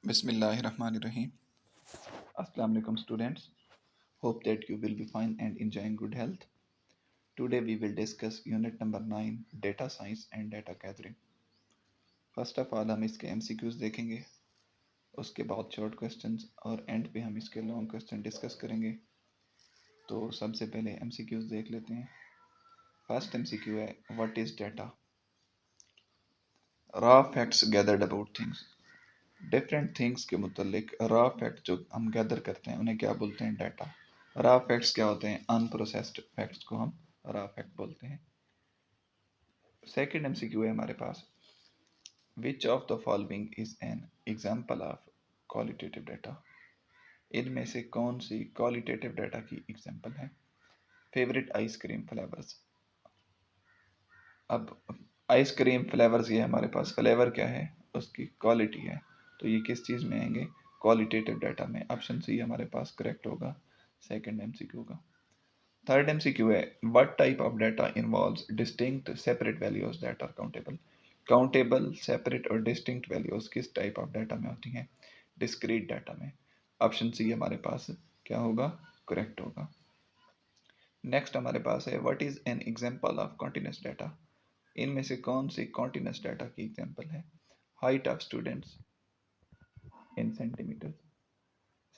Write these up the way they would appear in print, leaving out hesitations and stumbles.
Bismillahirrahmanirrahim. Assalamu alaikum students. Hope that you will be fine and enjoying good health. Today we will discuss unit number 9 data science and data gathering. First of all हम इसके MCQs देखेंगे, उसके बाद short questions और and पे हम इसके long question discuss करेंगे। तो सबसे पहले MCQs देख लेते हैं। फर्स्ट MCQ है what is data. Raw facts gathered about things. Different things के मुतल्लिक रॉ फैक्ट जो हम गैदर करते हैं उन्हें क्या बोलते हैं? डाटा। रॉ फैक्ट्स क्या होते हैं? अनप्रोसेस्ड फैक्ट्स को हम रॉ फैक्ट बोलते हैं। सेकंड एमसीक्यू है हमारे पास, which of the following is an example of qualitative data. इनमें से कौन सी क्वालिटेटिव डाटा की एग्जांपल है? Favourite ice cream flavours. अब आइसक्रीम फ्लेवर्स ये हमारे पास फ्लेवर क्या है? उसकी क्वालिटी है। तो ये किस चीज़ में आएंगे? क्वालिटेटिव डाटा में। ऑप्शन सी हमारे पास करेक्ट होगा सेकंड एमसीक्यू का। थर्ड एमसीक्यू है what type of data involves distinct separate values that are countable. Countable, separate और डिस्टिंक्ट वैल्यूज किस टाइप ऑफ डाटा में होती हैं? डिस्क्रीट डाटा में। ऑप्शन सी हमारे पास क्या होगा? करेक्ट होगा। नेक्स्ट हमारे पास है what is an example of continuous data. इनमें से कौन सी कॉन्टिन्यूस डाटा की एग्जांपल है? Height of students in centimetres.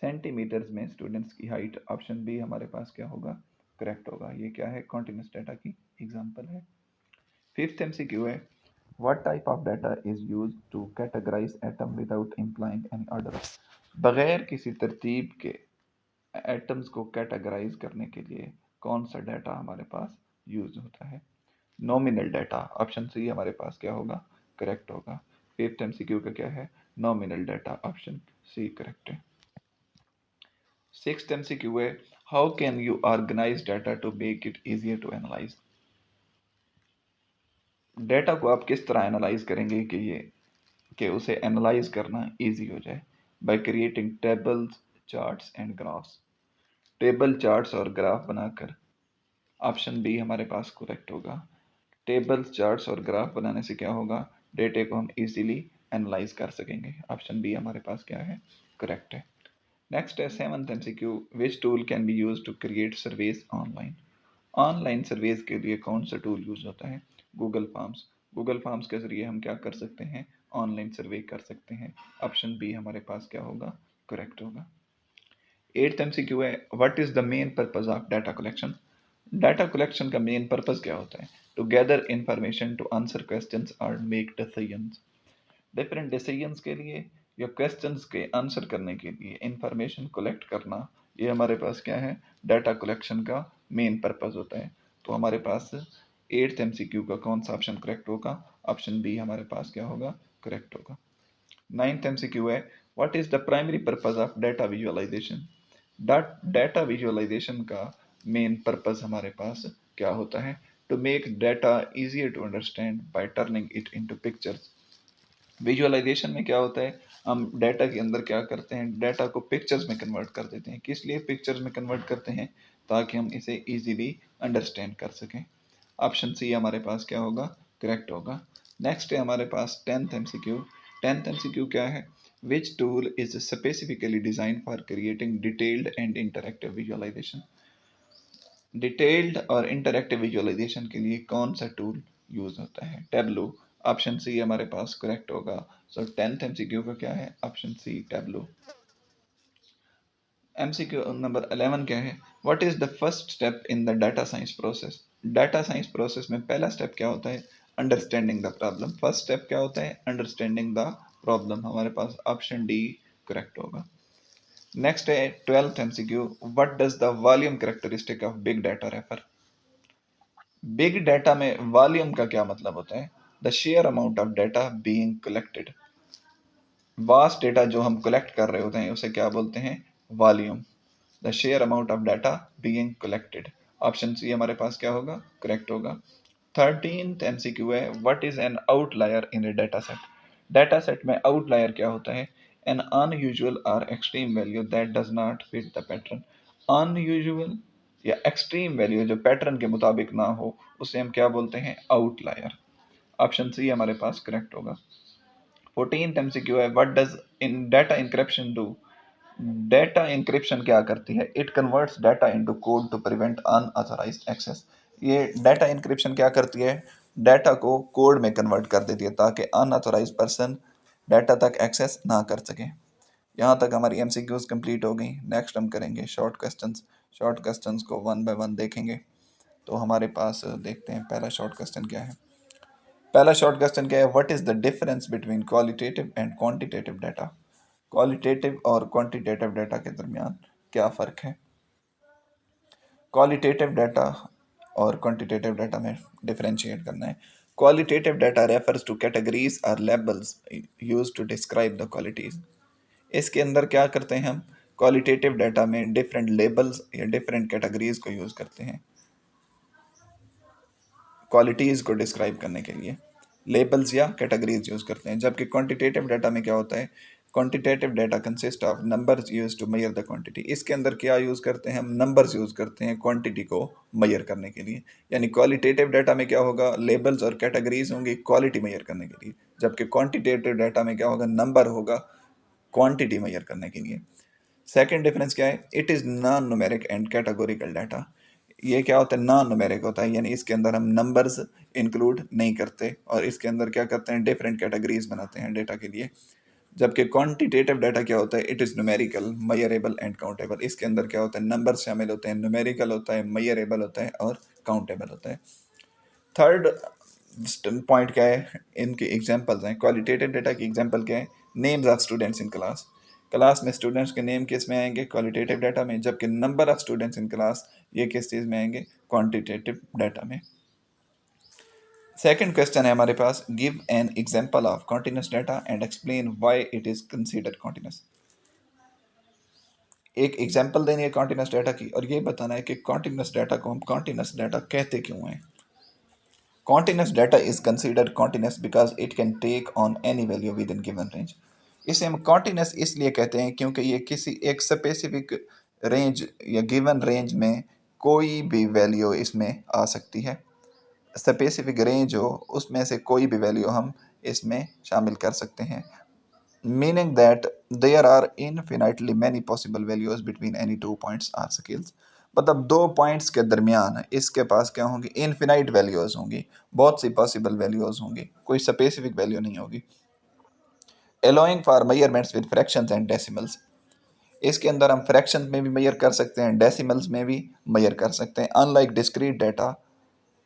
Centimetres में स्टूडेंट्स की हाइट। ऑप्शन बी हमारे पास क्या होगा? करेक्ट होगा। ये क्या है? कॉन्टिन्यूस डाटा की एग्जांपल है। फिफ्थ एमसीक्यू है what type of data is used to categorise item without implying any order. बगैर किसी तरतीब के एटम्स को कैटेगराइज करने के लिए कौन सा डाटा हमारे पास यूज होता है? Nominal data. ऑप्शन सी हमारे पास क्या होगा? करेक्ट होगा। फिफ्थ एमसीक्यू का क्या है? Nominal data. Option C correct है। सिक्स्थ एमसीक्यू है how can you organise data to make it easier to analyse. Data को आप किस तरह एनालाइज करेंगे कि उसे एनालाइज करना इजी हो जाए? By creating tables, charts and graphs. Table, charts और ग्राफ बनाकर। ऑप्शन बी हमारे पास करेक्ट होगा। टेबल्स, चार्ट्स और ग्राफ बनाने से क्या होगा? डेटा को हम इजीली एनालाइज कर सकेंगे। ऑप्शन बी हमारे पास क्या है? करेक्ट है। नेक्स्ट है seventh MCQ which tool can be use to create surveys online. Online surveys के लिए कौन सा टूल यूज होता है? Google forms. गूगल फॉर्म्स के जरिए हम क्या कर सकते हैं? ऑनलाइन सर्वे कर सकते हैं। ऑप्शन बी हमारे पास क्या होगा? करेक्ट होगा। एट्थ एमसीक्यू है what is the main purpose of data collection. Data collection का मेन पर्पज क्या होता है? To gather information, to answer questions और मेक डिसीजंस। डिफरेंट डिसीजंस के लिए या क्वेश्चंस के आंसर करने के लिए इंफॉर्मेशन कलेक्ट करना, ये हमारे पास क्या है? डाटा कलेक्शन का मेन पर्पज होता है। तो हमारे पास एट्थ एमसीक्यू का कौन सा ऑप्शन करेक्ट होगा? ऑप्शन बी हमारे पास क्या होगा? करेक्ट होगा। नाइन्थ एमसीक्यू है what is the primary purpose of data visualisation. Data visualisation का मेन पर्पज हमारे पास क्या होता है? To make data easier to understand by turning it into pictures. Visualisation में क्या होता है? हम डाटा के अंदर क्या करते हैं? डाटा को पिक्चर्स में कन्वर्ट कर देते हैं। किस लिए पिक्चर्स में कन्वर्ट करते हैं? ताकि हम इसे इजीली अंडरस्टैंड कर सकें। ऑप्शन सी हमारे पास क्या होगा? करेक्ट होगा। नेक्स्ट है हमारे पास टेंथ एमसीक्यू। टेंथ एमसीक्यू क्या है? Which tool is specifically design for creating detailed and interactive visualisation. Detailed और इंटरैक्टिव विजुअलाइजेशन के लिए कौन सा टूल यूज होता है? टैब्लो। ऑप्शन सी हमारे पास करेक्ट होगा। सो टेंथ एमसीक्यू का क्या है? Option C Tableau. MCQ number 11 क्या है? What is the first step in the data science process. Data science process में पहला स्टेप क्या होता है? Understanding the problem. First step क्या होता है? Understanding the problem. हमारे पास ऑप्शन डी करेक्ट होगा। नेक्स्ट है twelfth MCQ what does the volume characteristic of big data refer. Big data में वॉल्यूम का क्या मतलब होता है? The sheer amount of data being collected. Vast data जो हम कलेक्ट कर रहे होते हैं उसे क्या बोलते हैं? Volume. The sheer amount of data being collected. Option C हमारे पास क्या होगा? करेक्ट होगा। 13th एमसीक्यू है what is an outlier in a data set. Data set में आउटलायर क्या होता है? एन अनयूजुअल और extreme value that does not fit the pattern. Unusual या एक्सट्रीम वैल्यू जो पैटर्न के मुताबिक ना हो उसे हम क्या बोलते हैं? आउटलायर। ऑप्शन सी हमारे पास करेक्ट होगा। 14th MCQ है, what does in data encryption do. Data encryption क्या करती है, it converts data into code to prevent unauthorised access. ये डाटा इंक्रिप्शन क्या करती है, डाटा को कोड में कन्वर्ट कर देती है ताकि अनऑथराइज्ड पर्सन डाटा तक एक्सेस ना कर सके। यहाँ तक हमारी एमसीक्यूज कंप्लीट हो गई। नेक्स्ट हम करेंगे शॉर्ट क्वेश्चंस। शॉर्ट क्वेश्चंस को वन बाय वन देखेंगे। तो हमारे पास देखते हैं पहला शॉर्ट क्वेश्चन क्या है। पहला शॉर्ट क्वेश्चन क्या है, what is the difference between qualitative and quantitative data. Qualitative और क्वांटिटेटिव डाटा के दरमियान क्या फ़र्क है। क्वालिटेटिव डाटा और क्वांटिटेटिव डाटा में डिफरेंशिएट करना है। Qualitative data refers to categories और labels use to describe the qualities. इसके अंदर क्या करते हैं हम, क्वालिटेटिव डाटा में डिफरेंट लेबल्स या डिफरेंट कैटेगरीज को यूज़ करते हैं क्वालिटीज़ को डिस्क्राइब करने के लिए, लेबल्स या कैटेगरीज यूज़ करते हैं। जबकि क्वांटिटेटिव डाटा में क्या होता है, quantitative data consist of numbers use to measure the quantity. इसके अंदर क्या यूज़ करते हैं हम, नंबर्स यूज़ करते हैं क्वांटिटी को मेजर करने के लिए। यानी क्वालिटेटिव डाटा में क्या होगा, लेबल्स और कैटेगरीज होंगी क्वालिटी मेजर करने के लिए, जबकि क्वांटिटेटिव डाटा में क्या होगा, नंबर होगा क्वांटिटी मेजर करने के लिए। सेकेंड डिफरेंस क्या है, it is non numeric and categorical data. ये क्या होता है, नॉन न्यूमेरिक होता है, यानी इसके अंदर हम नंबर्स इंक्लूड नहीं करते और इसके अंदर क्या करते हैं, डिफरेंट कैटेगरीज बनाते हैं डेटा के लिए। जबकि क्वांटिटेटिव डाटा क्या होता है, it is numerical, measurable and countable. इसके अंदर क्या होता है, नंबर शामिल होते हैं, न्यूमेरिकल होता है, मेजरेबल होता है और काउंटेबल होता है। थर्ड पॉइंट क्या है, इनके एग्जांपल्स हैं। क्वालिटेटिव डेटा की एग्जांपल क्या है, names of students in class. Class में स्टूडेंट्स के नेम किस में आएंगे, क्वालिटेटिव डाटा में। जबकि number of students in class ये किस चीज़ में आएंगे, क्वांटिटेटिव डाटा में। सेकंड क्वेश्चन है हमारे पास, give an example of continuous data and explain why it is considered continuous. एक एग्जांपल देनी है कॉन्टिन्यूस डाटा की और ये बताना है कि कॉन्टिन्यूस डाटा को हम कॉन्टिन्यूस डाटा कहते क्यों हैं। Continuous data is considered continuous because it can take on any value within given range. इसे हम continuous इसलिए कहते हैं क्योंकि ये किसी एक स्पेसिफिक रेंज या गिवन रेंज में कोई भी वैल्यू इसमें आ सकती है। स्पेसिफिक रेंज हो उसमें से कोई भी वैल्यू हम इसमें शामिल कर सकते हैं। Meaning that there are infinitely many possible values between any two points or scales. मतलब दो पॉइंट्स के दरमियान इसके पास क्या होंगी, इनफिनाइट वैल्यूज होंगी, बहुत सी पॉसिबल वैल्यूज होंगी, कोई स्पेसिफिक वैल्यू नहीं होगी। Allowing for measurements with fractions and decimals. इसके अंदर हम फ्रैक्शन में भी मेजर कर सकते हैं, डेसिमल्स में भी मेजर कर सकते हैं। Unlike discrete data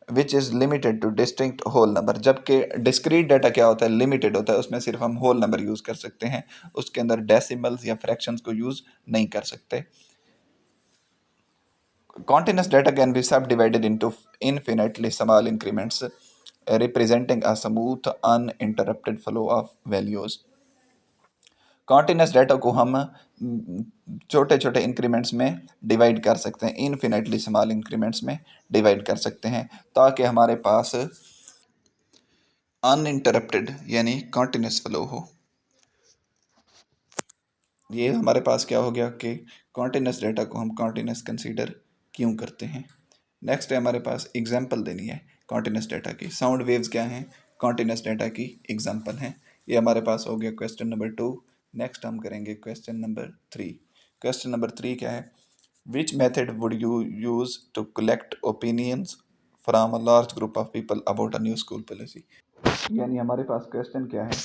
which is limited to distinct whole number. जबकि डिस्क्रीट डाटा क्या होता है, लिमिटेड होता है, उसमें सिर्फ हम होल नंबर यूज़ कर सकते हैं, उसके अंदर डेसिमल्स या फ्रैक्शंस को यूज़ नहीं कर सकते। Continuous data can be subdivided into infinitely small increments, representing a smooth, uninterrupted flow of values. Continuous data को हम छोटे छोटे इंक्रीमेंट्स में डिवाइड कर सकते हैं, इनफिनिटली स्मॉल इंक्रीमेंट्स में डिवाइड कर सकते हैं ताकि हमारे पास अनइंटरप्टेड यानी कॉन्टिन्यूस फ्लो हो। ये हमारे पास क्या हो गया कि कॉन्टिन्यूस डाटा को हम कॉन्टिन्यूस कंसीडर क्यों करते हैं। नेक्स्ट है हमारे पास एग्जांपल देनी है कॉन्टिन्यूस डाटा की। साउंड वेव्स क्या हैं, कॉन्टिन्यूस डाटा की एग्जांपल हैं। ये हमारे पास हो गया क्वेश्चन नंबर 2। नेक्स्ट हम करेंगे क्वेश्चन नंबर 3। क्वेश्चन नंबर 3 क्या है, which method would you use to collect opinions from a large group of people about a new school policy. यानी हमारे पास क्वेश्चन क्या है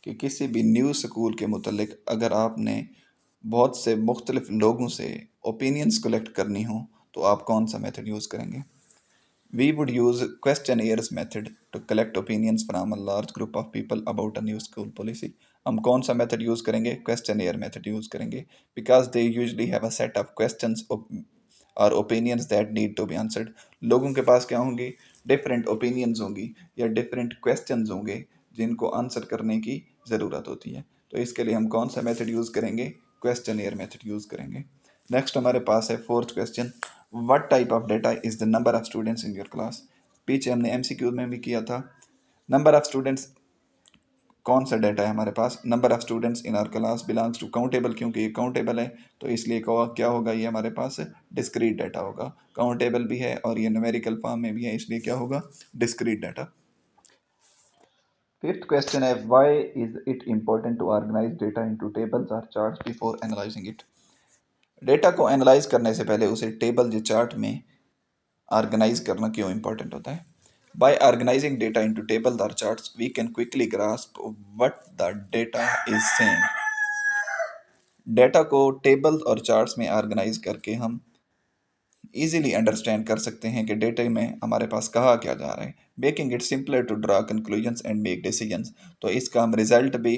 कि किसी भी न्यू स्कूल के मुतलिक अगर आपने बहुत से मुख्तलिफ लोगों से ओपिनियंस कलेक्ट करनी हो तो आप कौन सा मेथड यूज़ करेंगे। We would use questionnaires method to collect opinions from a large group of people about a new school policy. हम कौन सा मेथड यूज़ करेंगे, क्वेश्चनियर मेथड यूज़ करेंगे, because they usually have a set of questions और opinions that need to be answered. लोगों के पास क्या होंगी, डिफरेंट ओपिनियंस होंगी या डिफरेंट क्वेश्चंस होंगे जिनको आंसर करने की ज़रूरत होती है। तो इसके लिए हम कौन सा मेथड यूज़ करेंगे, क्वेश्चनियर मेथड यूज़ करेंगे। नेक्स्ट हमारे पास है fourth question, what type of data is the number of students in your class. पीछे हमने एमसीक्यू में भी किया था। नंबर ऑफ स्टूडेंट्स कौन सा डेटा है हमारे पास, number of students in our class belongs to countable, क्योंकि ये काउंटेबल है तो इसलिए क्या होगा, ये हमारे पास डिस्क्रीट डाटा होगा। काउंटेबल भी है और ये न्यूमेरिकल फॉर्म में भी है, इसलिए क्या होगा, डिस्क्रीट डाटा। फिफ्थ क्वेश्चन है, why is it important to organize data into tables और charts before analyzing it. Data को एनालाइज करने से पहले उसे टेबल या चार्ट में ऑर्गेनाइज करना क्यों इंपॉर्टेंट होता है। By organizing data into tables और charts we can quickly grasp what the data is saying. Data को टेबल और चार्ट्स में ऑर्गेनाइज करके हम इजीली अंडरस्टैंड कर सकते हैं कि डेटा में हमारे पास कहा क्या जा रहा है, making it simpler to draw conclusions and make decisions. तो इसका हम रिजल्ट भी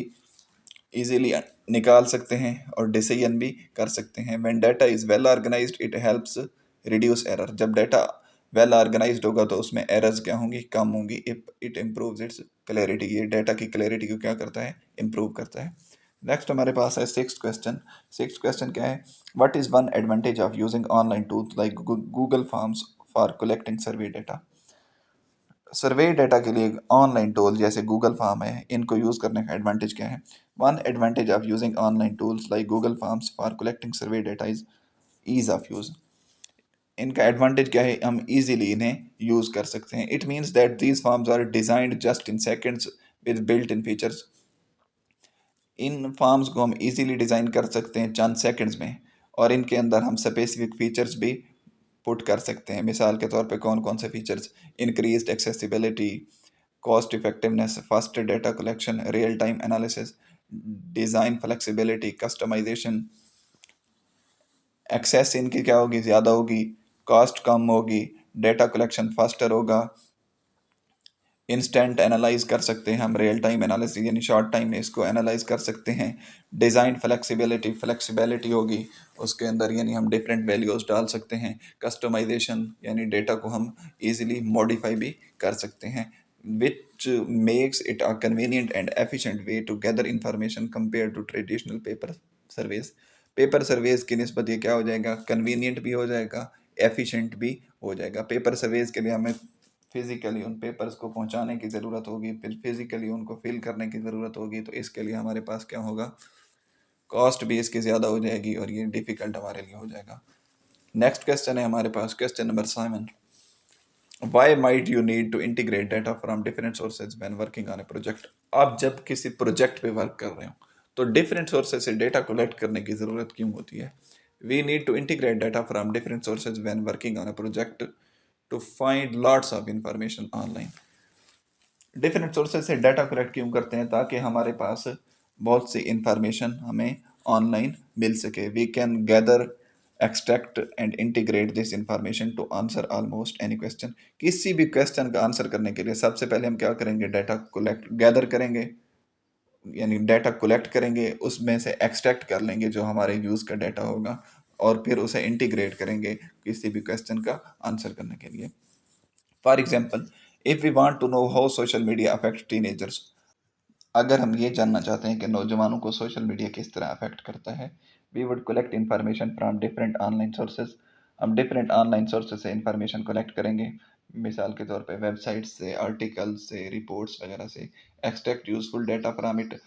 इजीली निकाल सकते हैं और डिसीजन भी कर सकते हैं। When data is well organised it helps reduce error. जब डाटा वेल ऑर्गेनाइज्ड होगा तो उसमें एरर्स क्या होंगी, कम होंगी। It improves its clarity. ये डाटा की क्लैरिटी को क्या करता है, इम्प्रूव करता है। नेक्स्ट हमारे पास है सिक्स्थ क्वेश्चन। सिक्स्थ क्वेश्चन क्या है, what is one advantage of using online tools like Google forms for collecting survey data. Survey data के लिए ऑनलाइन टूल जैसे गूगल फॉर्म है, इनको यूज़ करने का एडवांटेज क्या है। One advantage of using online tools like Google forms for collecting survey data is ease of use. इनका एडवांटेज क्या है, हम इजीली इन्हें यूज़ कर सकते हैं। It means that these forms are designed just in seconds with built in features. In forms को हम इजीली डिज़ाइन कर सकते हैं चंद सेकंड्स में, और इनके अंदर हम स्पेसिफिक फीचर्स भी पुट कर सकते हैं। मिसाल के तौर पे कौन कौन से features, increased accessibility, cost effectiveness, faster data collection, real time analysis, design flexibility, customisation. Access इनकी क्या होगी, ज़्यादा होगी, कॉस्ट कम होगी, डेटा कलेक्शन फास्टर होगा, इंस्टेंट एनालाइज कर सकते हैं हम, रियल टाइम एनालिसिस यानी शॉर्ट टाइम में इसको एनालाइज कर सकते हैं। डिज़ाइन फ्लेक्सिबिलिटी, फ्लेक्सिबिलिटी होगी उसके अंदर, यानी हम डिफरेंट वैल्यूज डाल सकते हैं। कस्टमाइजेशन यानी डेटा को हम इजीली मॉडिफाई भी कर सकते हैं, which makes it a convenient and efficient way to gather information compare to traditional paper surveys. Paper surveys की निस्बत ये क्या हो जाएगा, कन्वीनियंट भी हो जाएगा, एफिशिएंट भी हो जाएगा। पेपर सर्वेज के लिए हमें फिजिकली उन पेपर्स को पहुंचाने की ज़रूरत होगी, फिर फिजिकली उनको फिल करने की ज़रूरत होगी, तो इसके लिए हमारे पास क्या होगा, कॉस्ट भी इसकी ज़्यादा हो जाएगी और ये डिफ़िकल्ट हमारे लिए हो जाएगा। नेक्स्ट क्वेश्चन है हमारे पास, question number 7। Why might you need to integrate data from different sources when working on a project. आप जब किसी प्रोजेक्ट पे वर्क कर रहे हो तो डिफरेंट सोर्सेज से डेटा कलेक्ट करने की ज़रूरत क्यों होती है। We need to integrate data from different sources when working on a project to find lots of information online. Different sources से डाटा कलेक्ट क्यों करते हैं, ताकि हमारे पास बहुत सी इंफॉर्मेशन हमें ऑनलाइन मिल सके। We can gather, extract and integrate this information to answer almost any question. किसी भी क्वेश्चन का आंसर करने के लिए सबसे पहले हम क्या करेंगे, डाटा कलेक्ट गैदर करेंगे, यानी डाटा कलेक्ट करेंगे, उसमें से एक्सट्रैक्ट कर लेंगे जो हमारे यूज़ का डाटा होगा, और फिर उसे इंटीग्रेट करेंगे किसी भी क्वेश्चन का आंसर करने के लिए। For example, if we want to know how social media affect teenagers, अगर हम ये जानना चाहते हैं कि नौजवानों को सोशल मीडिया किस तरह अफेक्ट करता है, we would collect information from different online sources. हम डिफरेंट ऑनलाइन सोर्सेज से इंफॉर्मेशन कलेक्ट करेंगे, मिसाल के तौर पे वेबसाइट से, आर्टिकल से, रिपोर्ट्स वगैरह से। Extract useful data from it,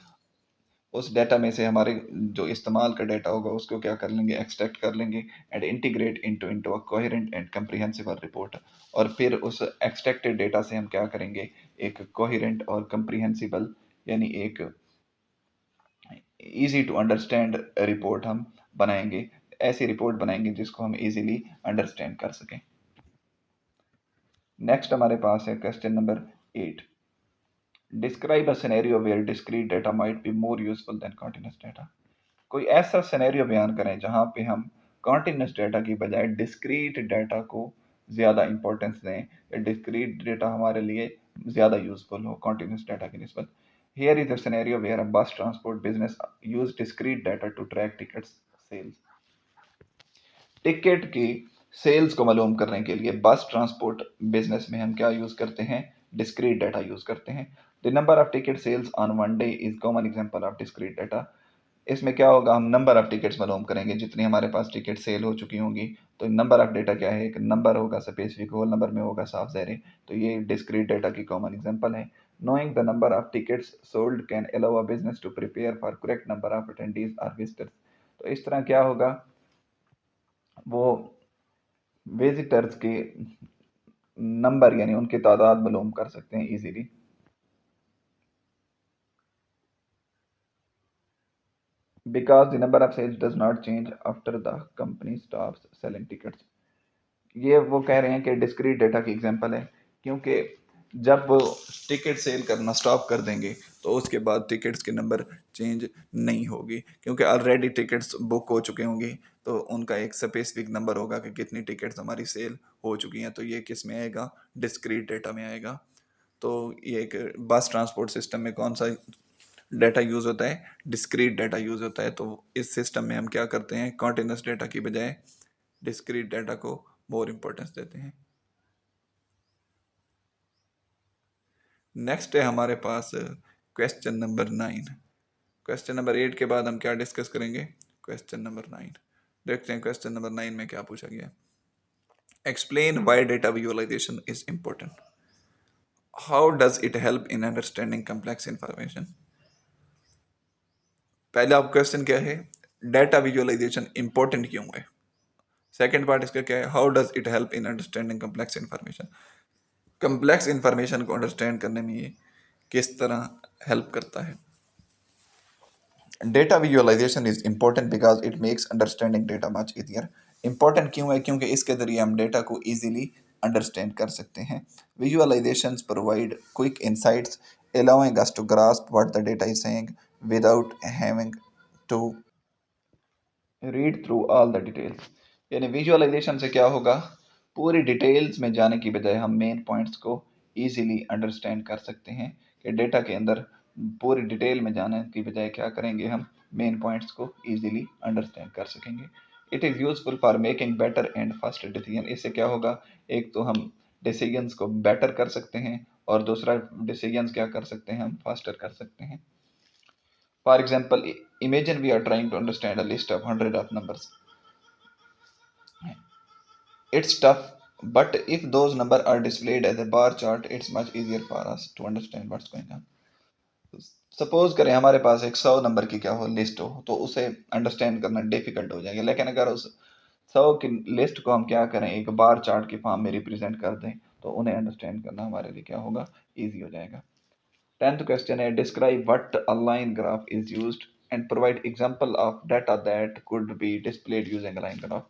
उस डेटा में से हमारे जो इस्तेमाल का डेटा होगा उसको क्या कर लेंगे, एक्सट्रैक्ट कर लेंगे, and integrate into into a coherent and comprehensible report. और फिर उस एक्सट्रैक्टेड डेटा से हम क्या करेंगे, एक कोहेरेंट और कंप्रिहेंसिबल यानी एक इजी टू अंडरस्टैंड रिपोर्ट हम बनाएंगे। ऐसी रिपोर्ट बनाएंगे जिसको हम इजीली अंडरस्टैंड कर सकें। नेक्स्ट हमारे पास है question number 8। Describe a scenario where discrete data might be more useful than continuous data. कोई ऐसा सिनेरियो बयान करें जहां पे हम कॉन्टिन्यूस डेटा की बजाय डिस्क्रीट डेटा को ज़्यादा इंपॉर्टेंस दें, या डिस्क्रीट डेटा हमारे लिए ज़्यादा यूजफुल हो कॉन्टिन्यूस डेटा की निस्बत। Here is a scenario where a bus transport business use discrete data to track tickets sales. Ticket की सेल्स को मालूम करने के लिए बस ट्रांसपोर्ट बिजनेस में हम क्या यूज़ करते हैं, डिस्क्रीट डाटा यूज़ करते हैं। The number of ticket sales on one day is common example of discrete data. इसमें क्या होगा, हम नंबर ऑफ टिकट्स मालूम करेंगे, जितनी हमारे पास टिकट सेल हो चुकी होंगी। तो नंबर ऑफ डेटा क्या है, एक नंबर होगा स्पेसिफिक, होल नंबर में होगा साफ ज़ाहिर। तो ये डिस्क्रीट डेटा की कॉमन एग्जांपल है। Knowing the number of tickets sold can allow a business to prepare for correct number of attendees और विजिटर्स। तो इस तरह क्या होगा, वो विजिटर्स के नंबर यानी उनकी तादाद मालूम कर सकते हैं easily. Because the number of sales does not change after the company stops selling tickets. ये वो कह रहे हैं कि डिस्क्रीट डेटा की एग्जांपल है, क्योंकि जब वो टिकट सेल करना स्टॉप कर देंगे तो उसके बाद टिकट्स के नंबर चेंज नहीं होगी, क्योंकि ऑलरेडी टिकट्स बुक हो चुके होंगे, तो उनका एक स्पेसिफिक नंबर होगा कि कितनी टिकट्स हमारी सेल हो चुकी हैं। तो ये किस में आएगा? डिस्क्रीट डेटा में आएगा। तो ये एक बस ट्रांसपोर्ट सिस्टम में कौन सा डेटा यूज़ होता है? डिस्क्रीट डेटा यूज़ होता है। तो इस सिस्टम में हम क्या करते हैं? कॉन्टिन्यूस डेटा की बजाय डिस्क्रीट डेटा को मोर इम्पोर्टेंस देते हैं। नेक्स्ट है हमारे पास क्वेश्चन नंबर 9। क्वेश्चन नंबर 8 के बाद हम क्या डिस्कस करेंगे? Question number 9। देखते हैं क्वेश्चन नंबर 9 में क्या पूछा गया है। Explain why data visualisation is important. How does it help in understanding complex information. पहला आप क्वेश्चन क्या है? डेटा विजुअलाइजेशन इंपॉर्टेंट क्यों है। सेकंड पार्ट इसका क्या है? How does it help in understanding complex information. Complex information को अंडरस्टैंड करने में ये किस तरह हेल्प करता है। Data visualisation is important because it makes understanding data much easier. Important क्यों है? क्योंकि इसके जरिए हम डेटा को इजीली अंडरस्टैंड कर सकते हैं। Visualisations provide quick insights allowing us to grasp what the data is saying without having to read through all the details. यानी विजुअलाइजेशन से क्या होगा? पूरी डिटेल्स में जाने की बजाय हम मेन पॉइंट्स को इजीली अंडरस्टैंड कर सकते हैं, कि डेटा के अंदर पूरी डिटेल में जाने की बजाय क्या करेंगे? हम मेन पॉइंट्स को इजीली अंडरस्टैंड कर सकेंगे। It is useful for making better and faster decision. इससे क्या होगा? एक तो हम डिसीजंस को बेटर कर सकते हैं, और दूसरा डिसीजंस क्या कर सकते हैं? हम फास्टर कर सकते हैं। For example, imagine we are trying to understand a list of hundred of numbers. It's tough, but if those numbers are displayed as a bar chart, it's much easier for us to understand what's going on. Suppose करें हमारे पास एक 100 number की क्या हो list हो, तो उसे understand करना डिफिकल्ट हो जाएगा। लेकिन अगर उस 100 की लिस्ट को हम क्या करें? एक बार चार्ट की फॉर्म में रिप्रेजेंट कर दें, तो उन्हें अंडरस्टैंड करना हमारे लिए क्या होगा? ईजी हो जाएगा। 10th क्वेश्चन है, describe what a line graph is used and provide example of data that could be displayed using a line graph.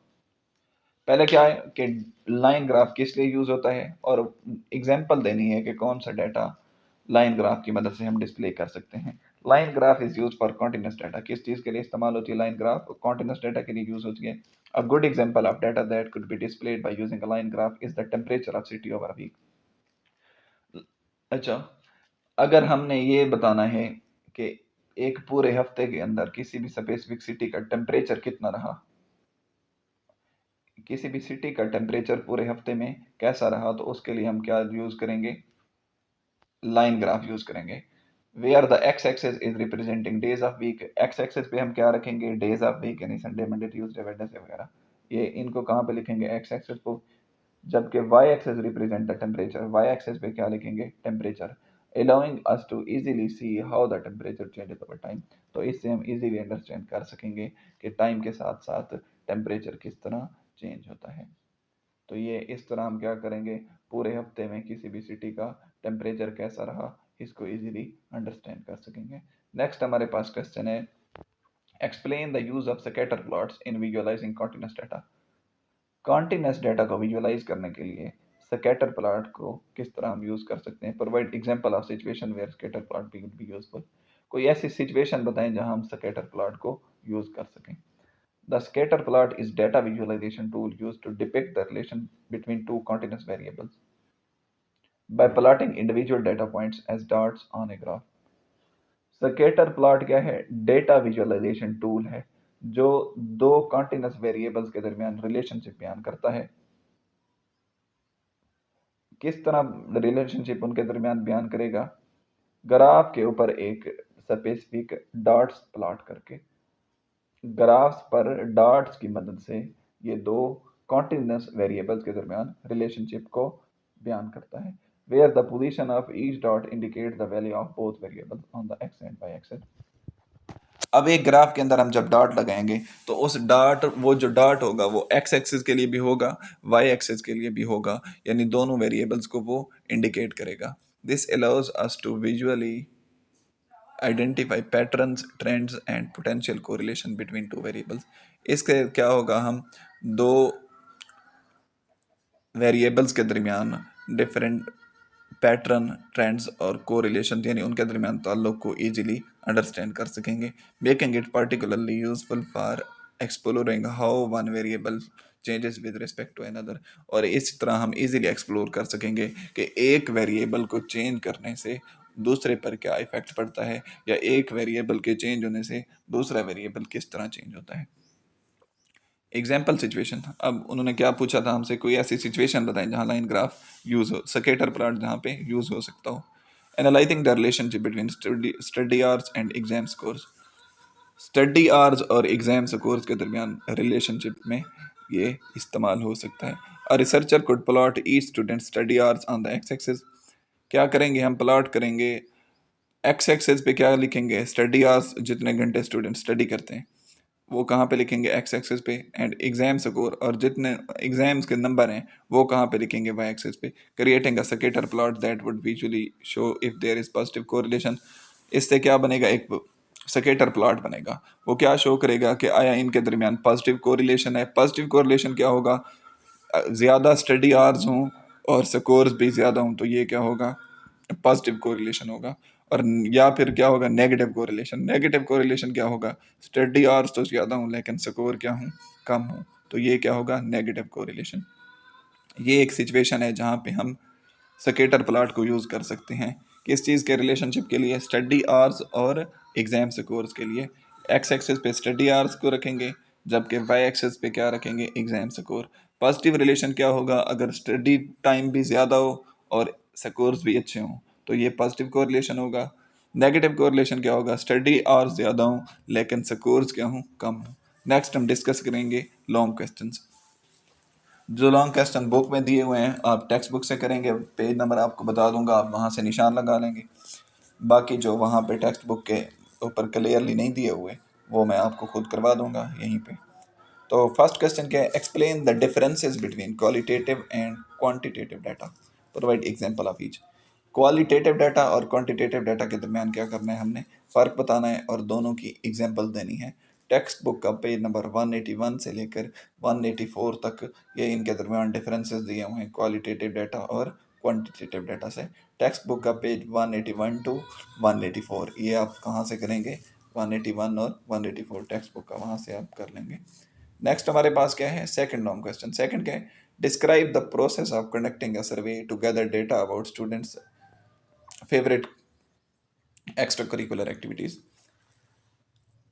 पहले क्या है कि लाइन ग्राफ किस लिए यूज होता है, और एग्जांपल देनी है कि कौन सा डाटा लाइन ग्राफ की मदद से हम डिस्प्ले कर सकते हैं। Line graph is use for continuous data. किस चीज के लिए इस्तेमाल होती है लाइन ग्राफ? कॉन्टिन्यूस डाटा के लिए यूज होती है। A good example of data that could be displayed by using a line graph is the temperature of city over a week. अच्छा, अगर हमने ये बताना है कि एक पूरे हफ्ते के अंदर किसी भी स्पेसिफिक सिटी का टेम्परेचर कितना रहा, किसी भी सिटी का टेम्परेचर पूरे हफ्ते में कैसा रहा, तो उसके लिए हम क्या यूज करेंगे? लाइन ग्राफ यूज करेंगे। Where the x axis is representing days of week. X axis पे हम क्या रखेंगे? डेज ऑफ वीक, यानी संडे मंडे ट्यूसडे वेडनेसडे वगैरह। ये इनको कहाँ पे लिखेंगे? एक्स एक्सेस को। जबकि y axis represent the temperature, y axis पे क्या लिखेंगे? Temperature. allowing us to easily see how the temperature changes over time। तो इससे हम इजीली अंडरस्टैंड कर सकेंगे कि टाइम के साथ साथ टेम्परेचर किस तरह चेंज होता है। तो ये इस तरह हम क्या करेंगे? पूरे हफ्ते में किसी भी सिटी का टेम्परेचर कैसा रहा, इसको इजीली अंडरस्टैंड कर सकेंगे। नेक्स्ट हमारे पास क्वेश्चन है, explain the use of scatter plots in visualising continuous data. Continuous data को विजुअलाइज करने के लिए स्कैटर प्लॉट को किस तरह हम यूज कर सकते हैं? Provide example of situation where scatter plot be useful. कोई ऐसी सिचुएशन बताएं जहां हम स्कैटर प्लॉट को यूज कर सकें। The scatter plot is data visualisation tool used to depict the relation between two continuous variables by plotting individual data points as dots on a graph। Scatter plot क्या है? Data visualisation tool है जो दो continuous variables के दरमियान relationship बयान करता है। किस तरह रिलेशनशिप उनके दरमियान बयान करेगा? ग्राफ के ऊपर एक स्पेसिफिक डॉट्स प्लॉट करके, ग्राफ्स पर डॉट्स की मदद से ये दो कॉन्टिन्यूस वेरिएबल्स के दरमियान रिलेशनशिप को बयान करता है। Where the position of each dot indicate the value of both variables on the x and y axis. अब एक ग्राफ के अंदर हम जब डॉट लगाएंगे, तो उस डॉट, वो जो डॉट होगा वो एक्स एक्सिस के लिए भी होगा, वाई एक्सिस के लिए भी होगा, यानी दोनों वेरिएबल्स को वो इंडिकेट करेगा। This allows us to visually identify patterns, trends and potential correlation between two variables. इसके क्या होगा, हम दो वेरिएबल्स के दरमियान डिफरेंट पैटर्न, ट्रेंड्स और कोरिलेशन यानी उनके दरमियान ताल्लुक को ईजिली अंडरस्टैंड कर सकेंगे, making it particularly useful for exploring how one variable changes with respect to another. और इस तरह हम इजीली एक्सप्लोर कर सकेंगे कि एक वेरिएबल को चेंज करने से दूसरे पर क्या इफेक्ट पड़ता है, या एक वेरिएबल के चेंज होने से दूसरा वेरिएबल किस तरह चेंज होता है। एग्जाम्पल सिचुएशन, अब उन्होंने क्या पूछा था हमसे, कोई ऐसी सिचुएशन बताएं जहां लाइन ग्राफ यूज हो, स्केटर प्लॉट जहां पे यूज हो सकता हो। Analysing the relationship between study hours and exam scores. Study hours और एग्जाम स्कोर्स के दरमियान रिलेशनशिप में ये इस्तेमाल हो सकता है। A researcher could plot each student study hours on the x axis. क्या करेंगे, हम प्लॉट करेंगे एक्स एक्सिस पे, क्या लिखेंगे, स्टडी आवर्स, जितने घंटे स्टूडेंट स्टडी करते हैं वो कहाँ पे लिखेंगे, एक्स एक्सिस पे, एंड एग्जाम स्कोर और जितने एग्जाम्स के नंबर हैं वो कहाँ पे लिखेंगे, वाई एक्सिस पे। Creating a scatter plot that would visually show if there is positive correlation. इससे क्या बनेगा, एक स्कैटर प्लॉट बनेगा, वो क्या शो करेगा कि आया इनके दरमियान पॉजिटिव कोरिलेशन है। पॉजिटिव कोरिलेशन क्या होगा, ज़्यादा स्टडी आवर्स हों और स्कोर्स भी ज़्यादा हों तो ये क्या होगा, पॉजिटिव कोरिलेशन होगा। और या फिर क्या होगा, नेगेटिव कोरिलेशन। नेगेटिव कोरिलेशन क्या होगा, स्टडी आवर्स तो ज़्यादा हूँ लेकिन स्कोर क्या हूँ, कम हूँ, तो ये क्या होगा, नेगेटिव कोरिलेशन। ये एक सिचुएशन है जहाँ पे हम स्केटर प्लॉट को यूज़ कर सकते हैं किस चीज़ के रिलेशनशिप के लिए, स्टडी आवर्स और एग्जाम स्कोर्स के लिए। एक्स एक्सिस पे स्टडी आवर्स को रखेंगे, जबकि वाई एक्सिस पे क्या रखेंगे, एग्जाम स्कोर। पॉजिटिव रिलेशन क्या होगा, अगर स्टडी टाइम भी ज़्यादा हो और स्कोर्स भी अच्छे हों तो ये पॉजिटिव कोरिलेशन होगा। नेगेटिव कोरिलेशन क्या होगा, स्टडी आवर्स ज़्यादा हों लेकिन स्कोर्स क्या हों, कम हों। नेक्स्ट हम डिस्कस करेंगे लॉन्ग क्वेश्चंस। जो लॉन्ग क्वेश्चन बुक में दिए हुए हैं आप टेक्स्ट बुक से करेंगे, पेज नंबर आपको बता दूंगा, आप वहाँ से निशान लगा लेंगे। बाकी जो वहाँ पे टेक्स्ट बुक के ऊपर क्लियरली नहीं दिए हुए वो मैं आपको खुद करवा दूंगा यहीं पे। तो फर्स्ट क्वेश्चन क्या है, explain the differences between qualitative and quantitative data, provide example of each. Qualitative data और क्वांटिटेटिव डाटा के दरमियान क्या करना है, हमने फ़र्क बताना है और दोनों की एग्जांपल देनी है। टेक्स्ट बुक का पेज नंबर 181 से लेकर 184 तक ये इनके दरमियान डिफरेंसेस दिए हुए हैं क्वालिटेटिव डाटा और क्वांटिटेटिव डाटा से। टेक्स्ट बुक का पेज 181 टू 184 ये आप कहाँ से करेंगे, 181 और 184 टेक्स्ट बुक का वहाँ से आप कर लेंगे। नेक्स्ट हमारे पास क्या है, सेकंड लॉन्ग क्वेश्चन। सेकंड क्या है, describe the process of conducting a survey to gather data about students favourite extra curricular activities.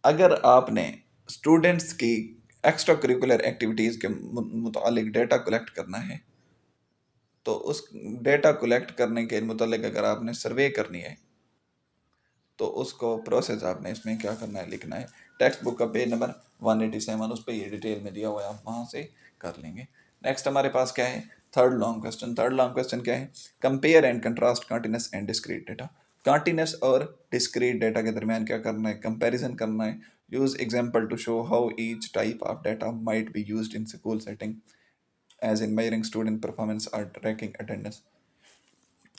अगर आपने स्टूडेंट्स की एक्स्ट्रा करिकुलर एक्टिविटीज के मुतालिक डेटा कलेक्ट करना है तो उस डेटा कलेक्ट करने के मुतालिक अगर आपने सर्वे करनी है तो उसको प्रोसेस आपने इसमें क्या करना है, लिखना है। टेक्स्ट बुक का पेज नंबर 187 उस पर ये डिटेल में दिया हुआ है, आप वहाँ से कर लेंगे। नेक्स्ट हमारे पास क्या है, third long question. Third long question क्या है, compare and contrast continuous and discrete data. Continuous और डिस्क्रीट डेटा के दरमियान क्या करना है, कंपेरिजन करना है। Use example to show how each type of data might be use in school setting as in measuring student performance और tracking attendance.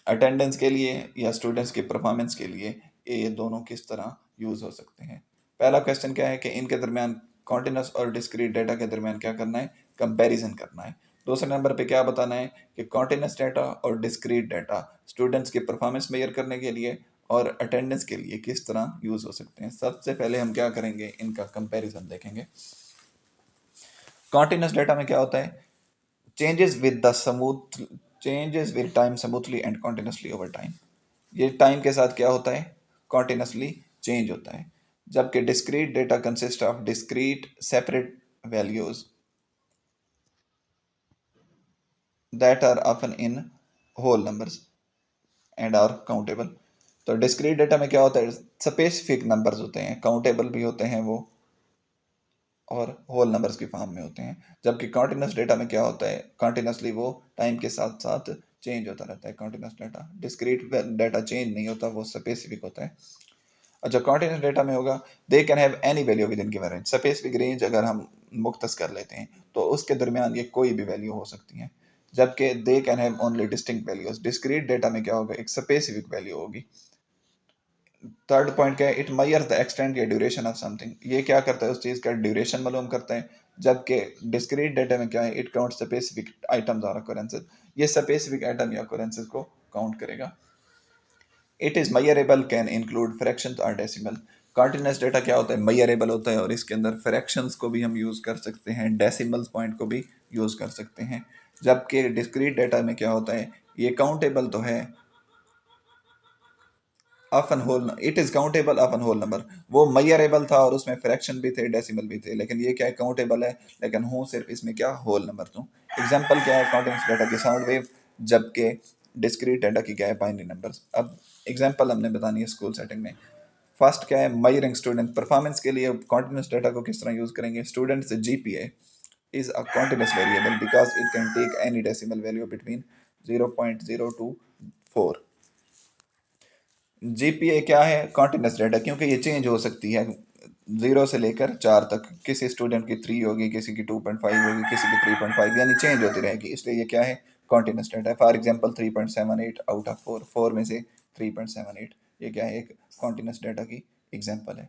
Attendance के लिए या स्टूडेंट्स की परफॉर्मेंस के लिए ये दोनों किस तरह यूज़ हो सकते हैं। पहला क्वेश्चन क्या है कि इनके दरमियान कॉन्टिन्यूस और डिस्क्रीट डेटा के दरमियान क्या करना है, कंपैरिजन करना है। दूसरे नंबर पे क्या बताना है कि कॉन्टिन्यूस डेटा और डिस्क्रीट डेटा स्टूडेंट्स की परफॉर्मेंस मेजर करने के लिए और अटेंडेंस के लिए किस तरह यूज़ हो सकते हैं। सबसे पहले हम क्या करेंगे, इनका कंपैरिजन देखेंगे। कॉन्टिन्यूस डेटा में क्या होता है, changes with the smooth changes with time smoothly and continuously over time. ये टाइम के साथ क्या होता है, कॉन्टिन्यूसली चेंज होता है। जबकि discrete data consist of discrete separate values that are often in whole numbers and are countable. तो डिस्क्रीट डेटा में क्या होता है, स्पेसिफिक नंबर्स होते हैं, काउंटेबल भी होते हैं वो, और होल नंबर्स की फॉर्म में होते हैं। जबकि कॉन्टिन्यूस डेटा में क्या होता है, कॉन्टिन्यूसली वो टाइम के साथ साथ चेंज होता रहता है continuous data. Discrete data change नहीं होता, वो स्पेसिफिक होता है। अच्छा, कॉन्टिन्यूस डेटा में होगा they can have any value with in given range. Specific range अगर हम मुख्तस कर लेते हैं तो उसके दरमियान ये कोई भी वैल्यू हो सकती है। जबकि they can have only distinct values. Discrete data में क्या होगा, एक स्पेसिफिक वैल्यू होगी। थर्ड पॉइंट क्या है, इट मेजर्स द एक्सटेंट या ड्यूरेशन ऑफ समथिंग, ये क्या करता है, उस चीज़ का ड्यूरेशन मालूम करता है। जबकि डिस्क्रीट डेटा में क्या है, इट काउंट स्पेसिफिक आइटम्स और occurrences, ये स्पेसिफिक आइटम या occurrences को काउंट करेगा। It is measurable can include fractions और डेसिमल। कॉन्टिन्यूस डेटा क्या होता है, मेजरेबल होता है और इसके अंदर फ्रैक्शंस को भी हम यूज़ कर सकते हैं, डेसिमल्स पॉइंट को भी यूज़ कर सकते हैं। जबकि डिस्क्रीट डेटा में क्या होता है, ये काउंटेबल तो है often whole, it is countable often whole number. वो मेजरेबल था और उसमें फ्रैक्शन भी थे, डेसिमल भी थे, लेकिन ये क्या है, काउंटेबल है, लेकिन हूँ सिर्फ इसमें क्या, होल नंबर दूँ। एग्जांपल क्या है, कॉन्टिन्यूस डेटा की साउंड वेव, जबकि डिस्क्रीट डेटा की क्या है, बाइनरी नंबर्स। अब एग्जांपल हमने बतानी है स्कूल सेटिंग में। फर्स्ट क्या है, मेजरिंग स्टूडेंट परफॉर्मेंस के लिए कॉन्टिन्यूस डेटा को किस तरह यूज करेंगे, students GPA is a continuous variable because it can take any decimal value between 0.0 to 4। GPA क्या है, कॉन्टिन्यूस डेटा, क्योंकि ये चेंज हो सकती है 0 से लेकर 4 तक। किसी स्टूडेंट की 3 होगी, किसी की 2.5 होगी, किसी की 3.5, यानी चेंज होती रहेगी, इसलिए ये क्या है, कॉन्टिन्यूस डेटा है। फॉर एग्जांपल 3.78 आउट ऑफ 4, 4 में से 3.78, ये क्या है, एक कॉन्टिन्यूस डेटा की एग्जांपल है।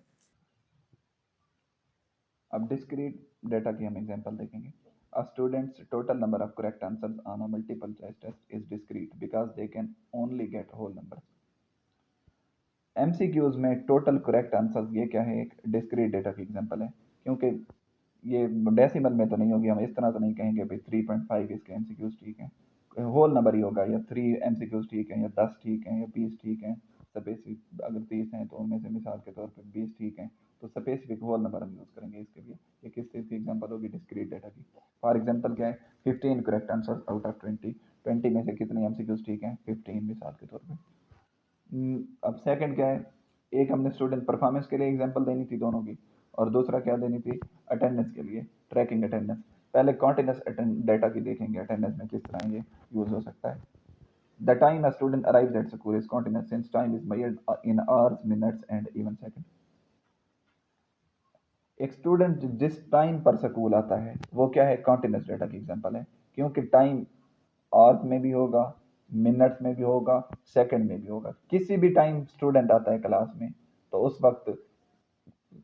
अब डिस्क्रीट डेटा की हम एग्जांपल देखेंगे। A student's total number of correct answers on a multiple choice test is discrete because they can only get whole numbers। MCQs में टोटल करेक्ट आंसर, ये क्या है, एक डिस्क्रीट डेटा की एग्जांपल है, क्योंकि ये डेसिमल में तो नहीं होगी, हम इस तरह तो नहीं कहेंगे भाई 3.5 इसके एमसीक्यूज ठीक है, होल नंबर ही होगा, या 3 एमसीक्यूज ठीक है, या 10 ठीक है, या 20 ठीक है। स्पेसिफिक अगर 30 हैं तो उनमें से मिसाल के तौर पर 20 ठीक हैं, तो स्पेसिफिक होल नंबर हम यूज़ करेंगे इसके लिए। ये किस चीज़ की एग्जांपल होगी, डिस्क्रीट डेटा की। फॉर एग्जांपल क्या है, 15 करेक्ट आंसर आउट ऑफ 20, 20 में से कितने एमसीक्यूज ठीक हैं, 15 मिसाल के तौर पर। अब सेकंड क्या है, एक हमने स्टूडेंट परफॉर्मेंस के लिए एग्जांपल देनी थी दोनों की, और दूसरा क्या देनी थी, अटेंडेंस के लिए, ट्रैकिंग अटेंडेंस। पहले कॉन्टिन्यूस डेटा की देखेंगे, अटेंडेंस में किस तरह ये यूज हो सकता है। The time a student arrives at school is continuous since time is measured in hours, minutes and even second. एक स्टूडेंट जिस टाइम पर स्कूल आता है वो क्या है, कॉन्टिन्यूस डेटा की एग्जांपल है, क्योंकि टाइम आवर्स में भी होगा, मिनट्स में भी होगा, सेकंड में भी होगा। किसी भी टाइम स्टूडेंट आता है क्लास में तो उस वक्त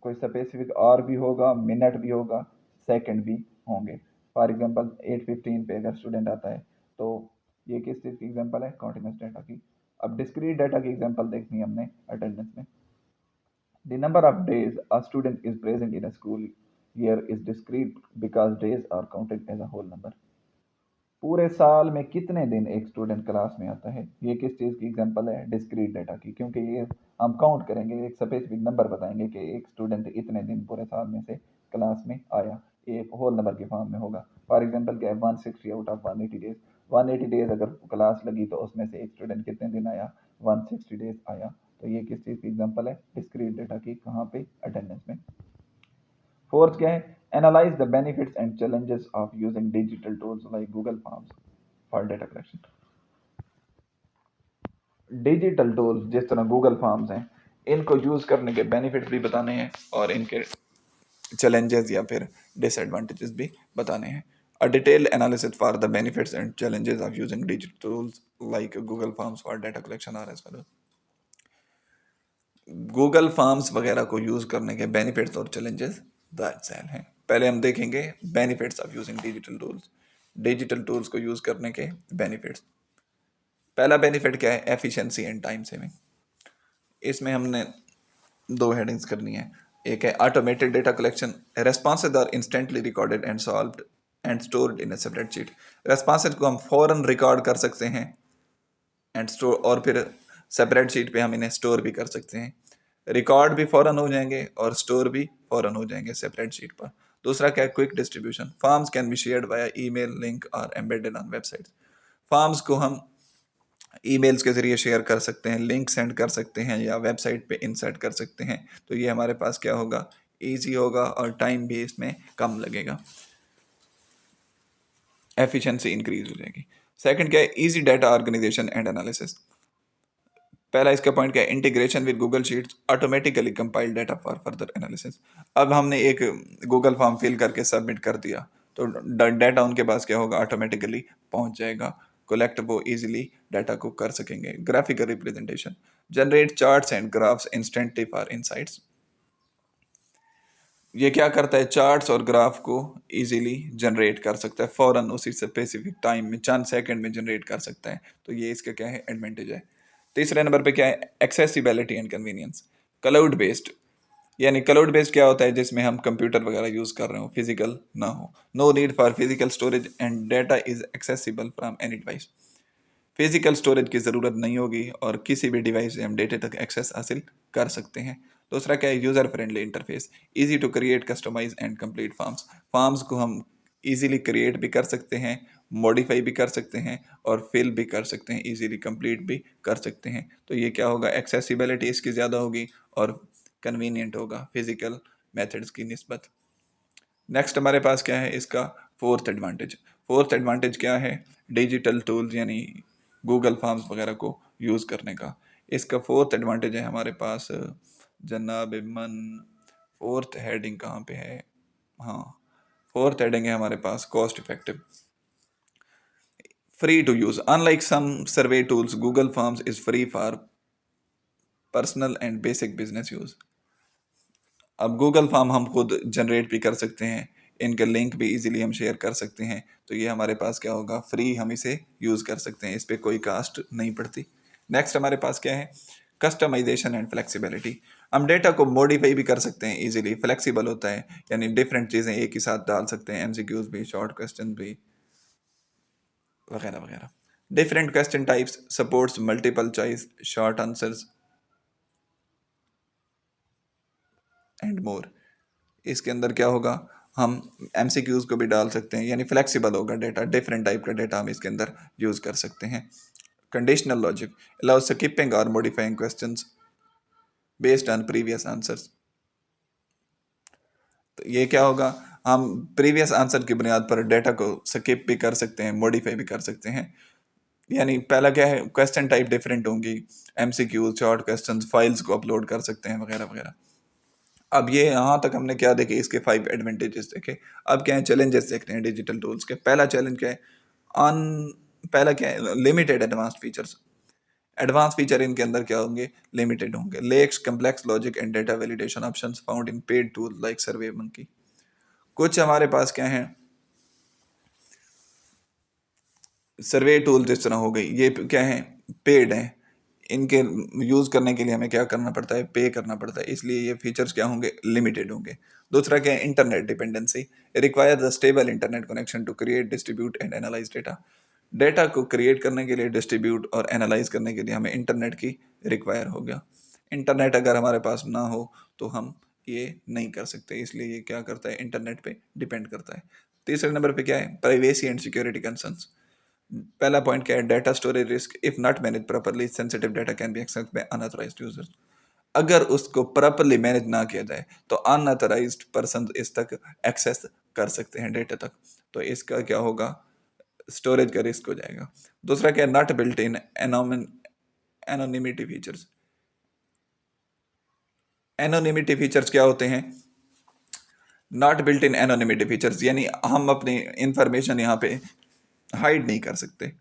कोई स्पेसिफिक आवर भी होगा, मिनट भी होगा, सेकंड भी होंगे। फॉर एग्जांपल 8:15 पे अगर स्टूडेंट आता है तो ये किस चीज़ की एग्जांपल है, कॉन्टिन्यूस डेटा की। अब डिस्क्रीट डेटा की एग्जांपल देखनी है हमने अटेंडेंस में। The number of days a student is present in a school year is discrete because days are counted as a whole number। पूरे साल में कितने दिन एक स्टूडेंट क्लास में आता है, ये किस चीज़ की एग्जांपल है, डिस्क्रीट डेटा की, क्योंकि ये हम काउंट करेंगे, एक स्पेसिफिक नंबर बताएंगे कि एक स्टूडेंट इतने दिन पूरे साल में से क्लास में आया, ये एक होल नंबर के फॉर्म में होगा। फॉर एग्जांपल क्या है, 160 आउट ऑफ 180 डेज, 180 डेज अगर क्लास लगी तो उसमें से एक स्टूडेंट कितने दिन आया, 160 डेज आया। तो ये किस चीज़ की एग्जांपल है, डिस्क्रीट डेटा की, कहाँ पे, अटेंडेंस में। फोर्थ क्या है, analyse the benefits and challenges of using digital tools like Google forms for data collection. Digital tools जिस तरह गूगल फॉर्म्स हैं, इनको यूज करने के बेनिफिट्स भी बताने हैं और इनके चैलेंजेस या फिर डिसएडवांटेजेस भी बताने हैं। A detailed analysis for the benefits and challenges of using digital tools like Google Forms for data collection are as follows। Google forms वगैरह को यूज करने के बेनिफिट्स और चैलेंजेस दैट्स ऑल हैं। पहले हम देखेंगे benefits of using digital tools, digital tools को यूज करने के बेनिफिट्स। पहला बेनिफिट क्या है, एफिशिएंसी एंड टाइम सेविंग। इसमें हमने दो हेडिंग्स करनी है। एक है automated data collection, responses are instantly recorded and solved and stored in a separate sheet. Responses को हम फौरन रिकॉर्ड कर सकते हैं एंड स्टोर, और फिर सेपरेट शीट पे हम इन्हें स्टोर भी कर सकते हैं। रिकॉर्ड भी फ़ौरन हो जाएंगे और स्टोर भी फ़ौरन हो जाएंगे सेपरेट शीट पर। दूसरा क्या है, quick distribution, forms can be shared via email, link और एम्बेडेड ऑन वेबसाइट। फॉर्म्स को हम ईमेल्स के ज़रिए शेयर कर सकते हैं, लिंक सेंड कर सकते हैं या वेबसाइट पे इंसर्ट कर सकते हैं। तो ये हमारे पास क्या होगा, ईजी होगा और टाइम भी इसमें कम लगेगा, एफिशिएंसी इंक्रीज हो जाएगी। सेकंड क्या है, easy data organisation and analysis. पहला इसका पॉइंट क्या है, integration with Google sheets automatically compile data for further analysis. अब हमने एक गूगल फॉर्म फिल करके सबमिट कर दिया तो डाटा उनके पास क्या होगा, ऑटोमेटिकली पहुंच जाएगा। कलेक्ट वो इजीली डाटा को कर सकेंगे। Graphical representation, generate charts and graphs instantly for insights. ये क्या करता है, चार्ट्स और ग्राफ को इजीली जनरेट कर सकता है, फौरन उसी स्पेसिफिक टाइम में चंद सेकंड में जनरेट कर सकता है। तो ये इसका क्या है, एडवांटेज है। तीसरे नंबर पे क्या है, accessibility and convenience. Cloud based, यानी क्लाउड बेस्ड क्या होता है, जिसमें हम कंप्यूटर वगैरह यूज कर रहे हो, फिजिकल ना हो। No need for physical storage and data is accessible from any device. Physical storage की ज़रूरत नहीं होगी और किसी भी डिवाइस से हम डेटा तक एक्सेस हासिल कर सकते हैं। दूसरा क्या है, user friendly interface, easy to create, customise and complete forms. Forms को हम इजीली क्रिएट भी कर सकते हैं, मॉडिफाई भी कर सकते हैं और फिल भी कर सकते हैं, इजीली कंप्लीट भी कर सकते हैं। तो ये क्या होगा, एक्सेसिबिलिटी इसकी ज़्यादा होगी और कन्वीनियंट होगा फिजिकल मेथड्स की निस्बत। नेक्स्ट हमारे पास क्या है इसका, फोर्थ एडवांटेज। फोर्थ एडवांटेज क्या है, डिजिटल टूल्स यानी गूगल फॉर्म्स वगैरह को यूज़ करने का। इसका फोर्थ एडवांटेज है हमारे पास जनाब मन, फोर्थ हेडिंग कहाँ पे है, हाँ फोर्थ हेडिंग है हमारे पास cost effective, free to use. Unlike some survey tools, Google forms is free for personal and basic business use. अब गूगल फॉर्म हम खुद जनरेट भी कर सकते हैं, इनके लिंक भी इजीली हम शेयर कर सकते हैं। तो ये हमारे पास क्या होगा, फ्री हम इसे यूज़ कर सकते हैं, इस पर कोई कास्ट नहीं पड़ती। नेक्स्ट हमारे पास क्या है, कस्टमाइजेशन एंड फ्लेक्सिबिलिटी। हम डेटा को मॉडिफाई भी कर सकते हैं, इजीली फ्लेक्सिबल होता है, यानी डिफरेंट चीज़ें एक ही साथ डाल सकते हैं, एमसीक्यूज भी, शॉर्ट क्वेश्चन भी, वगैरह वगैरह। Different question types, supports multiple choice, short answers and more. इसके अंदर क्या होगा, हम एमसीक्यूज को भी डाल सकते हैं, यानी फ्लेक्सिबल होगा डेटा, डिफरेंट टाइप का डेटा हम इसके अंदर यूज कर सकते हैं। कंडीशनल लॉजिक अलाउ स्किपिंग और modifying questions based on previous answers. तो ये क्या होगा, हम प्रीवियस आंसर की बुनियाद पर डेटा को स्किप भी कर सकते हैं, मॉडिफाई भी कर सकते हैं। यानी पहला क्या है, क्वेश्चन टाइप डिफरेंट होंगी, एमसीक्यूज, शॉर्ट क्वेश्चंस, फाइल्स को अपलोड कर सकते हैं, वगैरह वगैरह। अब ये यहाँ तक हमने क्या देखे, इसके 5 एडवांटेजेस देखे। अब क्या है, चैलेंजेस देखते हैं डिजिटल टूल्स के। पहला चैलेंज क्या है, अन पहला क्या है, limited advance features. Advance feature इनके अंदर क्या होंगे, लिमिटेड होंगे। Lacks complex logic and data validation options found in paid tool like Survey Monkey. कुछ हमारे पास क्या है, सर्वे टूल जिस तरह हो गई, ये क्या है, पेड है। इनके यूज़ करने के लिए हमें क्या करना पड़ता है, पे करना पड़ता है, इसलिए ये फीचर्स क्या होंगे, लिमिटेड होंगे। दूसरा क्या है, internet dependency, requires a stable internet connection to create, distribute and analyse data. Data को क्रिएट करने के लिए, डिस्ट्रीब्यूट और एनालाइज करने के लिए हमें इंटरनेट की रिक्वायर हो गया। इंटरनेट अगर हमारे पास ना हो तो हम ये नहीं कर सकते, इसलिए ये क्या करता है, इंटरनेट पे डिपेंड करता है। तीसरे नंबर पे क्या है, प्राइवेसी एंड सिक्योरिटी कंसर्न्स। पहला पॉइंट क्या है, data storage risk, if not manage properly sensitive data can be accessed by unauthorised users. अगर उसको प्रॉपर्ली मैनेज ना किया जाए तो अनऑथराइज्ड पर्सन इस तक एक्सेस कर सकते हैं, डेटा तक। तो इसका क्या होगा, स्टोरेज का रिस्क हो जाएगा। दूसरा क्या है, not built in anonymity features. Anonymity features क्या होते हैं, not built in anonymity features, यानी हम अपनी इंफॉर्मेशन यहाँ पे हाइड नहीं कर सकते।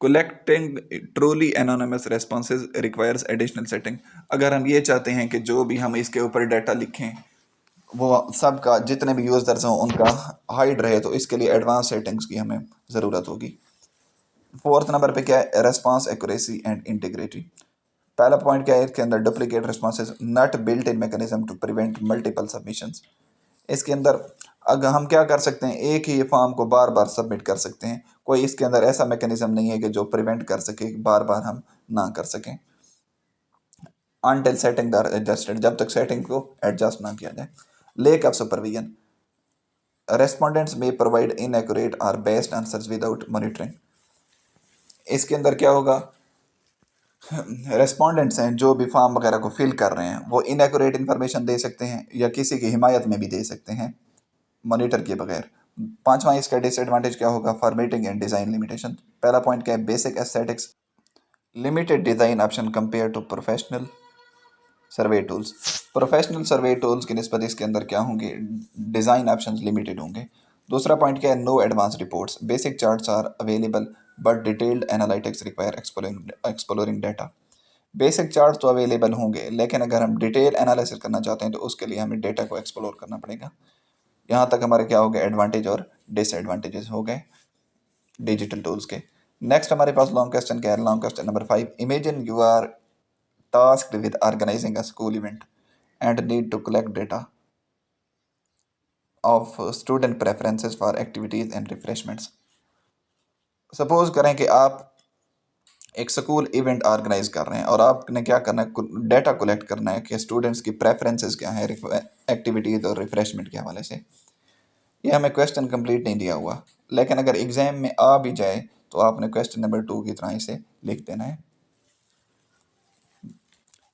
Collecting truly anonymous responses requires additional setting। अगर हम ये चाहते हैं कि जो भी हम इसके ऊपर डाटा लिखें वो सबका, जितने भी यूजर्स हों उनका हाइड रहे, तो इसके लिए एडवांस सेटिंग्स की हमें ज़रूरत होगी। फोर्थ नंबर पे क्या है, रेस्पॉन्स एक्यूरेसी एंड इंटीग्रिटी। पहला पॉइंट क्या है, इसके अंदर duplicate responses, not built in mechanism to prevent multiple submissions. इसके अंदर अगर हम क्या कर सकते हैं, एक ही फॉर्म को बार बार सबमिट कर सकते हैं, कोई इसके अंदर ऐसा मैकेनिज्म नहीं है कि जो प्रिवेंट कर सके, बार बार हम ना कर सकें। अनटिल सेटिंग आर एडजस्टेड, जब तक सेटिंग को एडजस्ट ना किया जाए। लेक ऑफ सुपरविजन, रेस्पोंडेंट्स में प्रोवाइड इनएक्यूरेट और बेस्ड आंसर्स विदाउट मॉनिटरिंग। इसके अंदर क्या होगा, रेस्पोंडेंट्स हैं जो भी फॉर्म वगैरह को फिल कर रहे हैं, वो इनएक्यूरेट इन्फॉर्मेशन दे सकते हैं या किसी की हिमायत में भी दे सकते हैं, मॉनिटर किए बगैर। पांचवा इसका डिसएडवांटेज क्या होगा, फॉर्मेटिंग एंड डिजाइन लिमिटेशन। पहला पॉइंट क्या है, basic aesthetics, limited design option compare to professional survey tools. Professional survey tools की निस्बत इसके अंदर क्या होंगे, डिजाइन ऑप्शंस लिमिटेड होंगे। दूसरा पॉइंट क्या है, no advance reports, basic charts are available but detailed analytics require exploring data. Basic chart तो अवेलेबल होंगे, लेकिन अगर हम डिटेल एनालिसिस करना चाहते हैं तो उसके लिए हमें डेटा को एक्सप्लोर करना पड़ेगा। यहाँ तक हमारे क्या हो गए, एडवांटेज और डिसएडवांटेजेस हो गए डिजिटल टूल्स के। नेक्स्ट हमारे पास लॉन्ग क्वेश्चन क्या है, long question number 5। Imagine you are tasked with organizing a school event and need to collect data of student preferences for activities and refreshments. Suppose करें कि आप एक स्कूल इवेंट ऑर्गेनाइज कर रहे हैं और आपने क्या करना है, डेटा कलेक्ट करना है कि स्टूडेंट्स की प्रेफरेंसेस क्या है एक्टिविटीज़ और रिफ्रेशमेंट के हवाले से। ये हमें क्वेश्चन कंप्लीट नहीं दिया हुआ, लेकिन अगर एग्जाम में आ भी जाए तो आपने क्वेश्चन नंबर 2 की तरह इसे लिख देना है।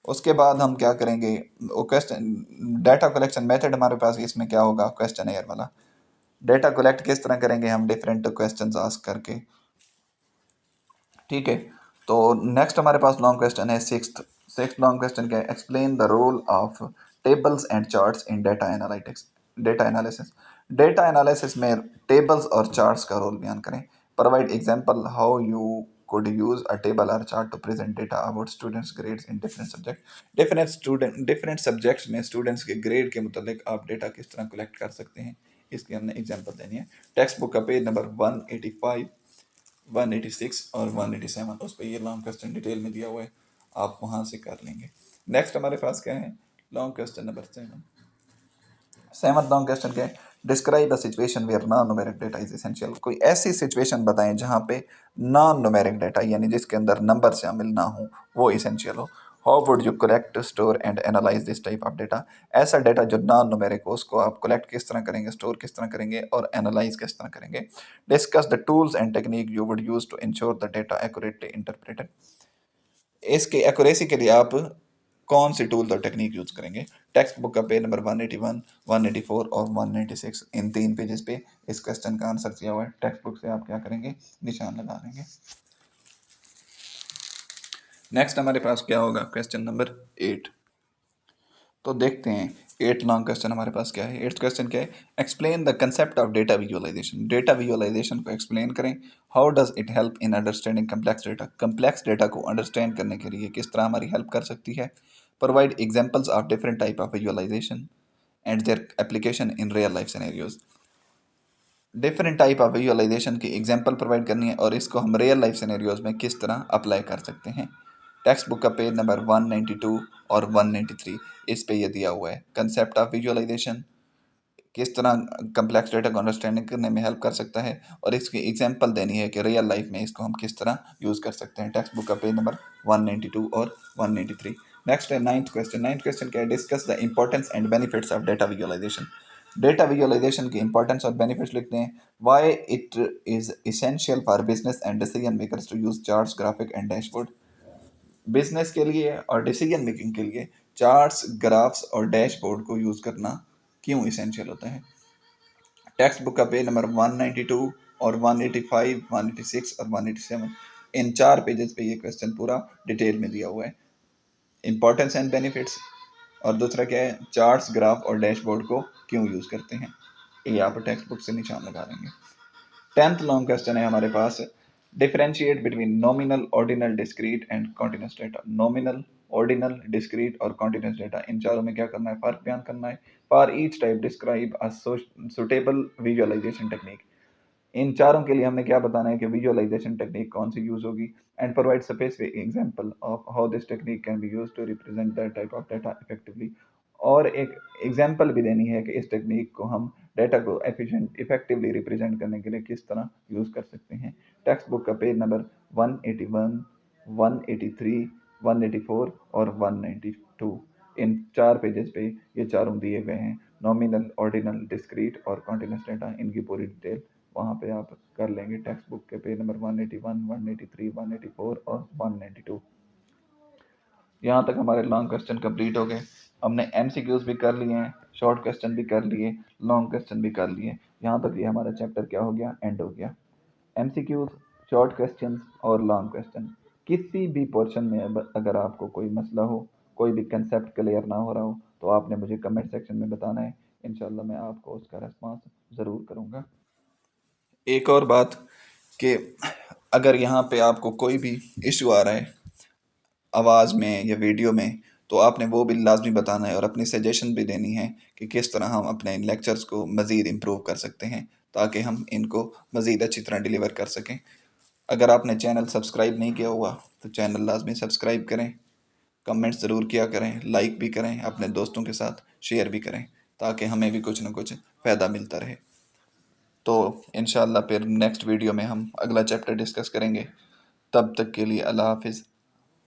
उसके बाद हम क्या करेंगे, वो क्वेश्चन डाटा कलेक्शन मेथड हमारे पास इसमें क्या होगा, क्वेश्चन एयर वाला। डेटा कलेक्ट किस तरह करेंगे हम, डिफरेंट क्वेश्चंस आस्क करके। ठीक है, तो नेक्स्ट हमारे पास लॉन्ग क्वेश्चन है सिक्स्थ लॉन्ग क्वेश्चन क्या है, explain the role of tables and charts in data analytics, data analysis. Data analysis में टेबल्स और चार्ट्स का रोल बयान करें। Provide example how you could use a table or chart to present data about students grades in different different subjects में students के grade के मुतालिक आप डेटा किस तरह कलेक्ट कर सकते हैं, इसकी हमने एग्जांपल देनी है। टेक्स्ट बुक का पेज नंबर 185, 186 और 187, उस पर ये लॉन्ग क्वेश्चन डिटेल में दिया हुआ है, आप वहाँ से कर लेंगे। नेक्स्ट हमारे पास क्या है, long question number 7 long question क्या है, describe a situation where non numeric data is essential. कोई ऐसी सिचुएशन बताएं जहाँ पे नॉन न्यूमेरिक डेटा यानी जिसके अंदर नंबर शामिल ना हो वो इसेंशियल हो। How would you collect store and analyse this type of data. ऐसा डेटा जो नॉन न्यूमेरिक हो उसको आप कलेक्ट किस तरह करेंगे, स्टोर किस तरह करेंगे और एनालाइज किस तरह करेंगे। Discuss the tools and technique you would use to ensure the data accurately interpreted. इसके एक्यूरेसी के लिए आप कौन सी टूल और टेक्निक यूज करेंगे। टेक्स्ट बुक का पेज नंबर 181, 184 और 196, इन 3 पेजेस पे इस क्वेश्चन का आंसर दिया हुआ है। टेक्स्ट बुक से आप क्या करेंगे, निशान लगा देंगे। नेक्स्ट हमारे पास क्या होगा, क्वेश्चन नंबर 8। तो देखते हैं 8 लॉन्ग क्वेश्चन हमारे पास क्या है। 8th क्वेश्चन क्या है, explain the concept of data visualisation. Data visualisation को एक्सप्लेन करें। How does it help in understanding complex data. Complex data को अंडरस्टैंड करने के लिए किस तरह हमारी हेल्प कर सकती है। Provide examples of different type of visualisation and their application in real life scenarios. Different type of visualisation की एग्जांपल प्रोवाइड करनी है और इसको हम रियल लाइफ सिनेरियोज में किस तरह अप्लाई कर सकते हैं। टेक्स्ट बुक का पेज नंबर 192 और 193, इस पे ये दिया हुआ है। कंसेप्ट ऑफ विजुअलाइजेशन किस तरह कम्प्लेक्स डेटा को अंडरस्टैंडिंग करने में हेल्प कर सकता है और इसकी एग्जांपल देनी है कि रियल लाइफ में इसको हम किस तरह यूज़ कर सकते हैं। टेक्स्ट बुक का पेज नंबर 192 और 193। नेक्स्ट है 9th क्वेश्चन। 9th क्वेश्चन क्या है, discuss the importance and benefits of data visualisation. Data visualisation की इंपॉर्टेंस और बेनिफिट्स लिखते हैं। Why it is essential for business and decision makers to use charts, graphic and dashboard. Business के लिए और decision making के लिए चार्ट्स, ग्राफ्स और डैशबोर्ड को यूज़ करना क्यों इसेंशियल होता है। टेक्स्ट बुक का पेज नंबर 192 और 185, 186 और 187, इन 4 पेजेस पे ये क्वेश्चन पूरा डिटेल में दिया हुआ है। इंपॉर्टेंस एंड बेनिफिट्स और दूसरा क्या है, चार्ट्स, ग्राफ और डैशबोर्ड को क्यों यूज़ करते हैं, ये आप टेक्स्ट बुक से निशान लगा देंगे। 10th लॉन्ग क्वेश्चन है हमारे पास, differentiate between nominal, ordinal, discrete and continuous data. Nominal, ordinal, discrete और कॉन्टिन्यूस डेटा, इन चारों में क्या करना है, फर्क बयान करना है। For each type describe a suitable visualization technique. इन चारों के लिए हमने क्या बताना है कि विजुअलाइजेशन टेक्निक कौन सी यूज होगी। And provide specific example of how this technique can be used to represent that type of data effectively. और एक एग्जांपल भी देनी है कि इस टेक्निक को हम डाटा को इफेक्टिवली रिप्रेजेंट करने के लिए किस तरह यूज कर सकते हैं। टेक्स्ट बुक का पेज नंबर 181, 183, 184 और 192, इन 4 पेजेस पे ये चारों दिए गए हैं। नॉमिनल, ऑर्डिनल, डिस्क्रीट और कॉन्टिन्यूस डाटा, इनकी पूरी डिटेल वहाँ पे आप कर लेंगे। टेक्स्ट बुक के पेज नंबर 181, 183, 184 और 192। यहाँ तक हमारे लॉन्ग क्वेश्चन कंप्लीट हो गए। हमने एमसीक्यूज भी कर लिए हैं, शॉर्ट क्वेश्चन भी कर लिए, लॉन्ग क्वेश्चन भी कर लिए। यहाँ तक ये हमारा चैप्टर क्या हो गया, एंड हो गया। एमसीक्यूज, शॉर्ट क्वेश्चन और लॉन्ग क्वेश्चन, किसी भी पोर्शन में अगर आपको कोई मसला हो, कोई भी कंसेप्ट क्लियर ना हो रहा हो तो आपने मुझे कमेंट सेक्शन में बताना है। इंशाल्लाह मैं आपको उसका रिस्पॉन्स ज़रूर करूँगा। एक और बात कि अगर यहाँ पे आपको कोई भी इशू आ रहा है आवाज़ में या वीडियो में, तो आपने वो भी लाजमी बताना है और अपनी सजेशन भी देनी है कि किस तरह हम अपने इन लेक्चर्स को मज़ीद इम्प्रूव कर सकते हैं, ताकि हम इनको मज़ीद अच्छी तरह डिलीवर कर सकें। अगर आपने चैनल सब्सक्राइब नहीं किया हुआ तो चैनल लाजमी सब्सक्राइब करें, कमेंट्स ज़रूर किया करें, लाइक भी करें, अपने दोस्तों के साथ शेयर भी करें, ताकि हमें भी कुछ ना कुछ फ़ायदा मिलता रहे। तो इंशाअल्लाह फिर नेक्स्ट वीडियो में हम अगला चैप्टर डिस्कस करेंगे। तब तक के लिए अल्लाह हाफिज़।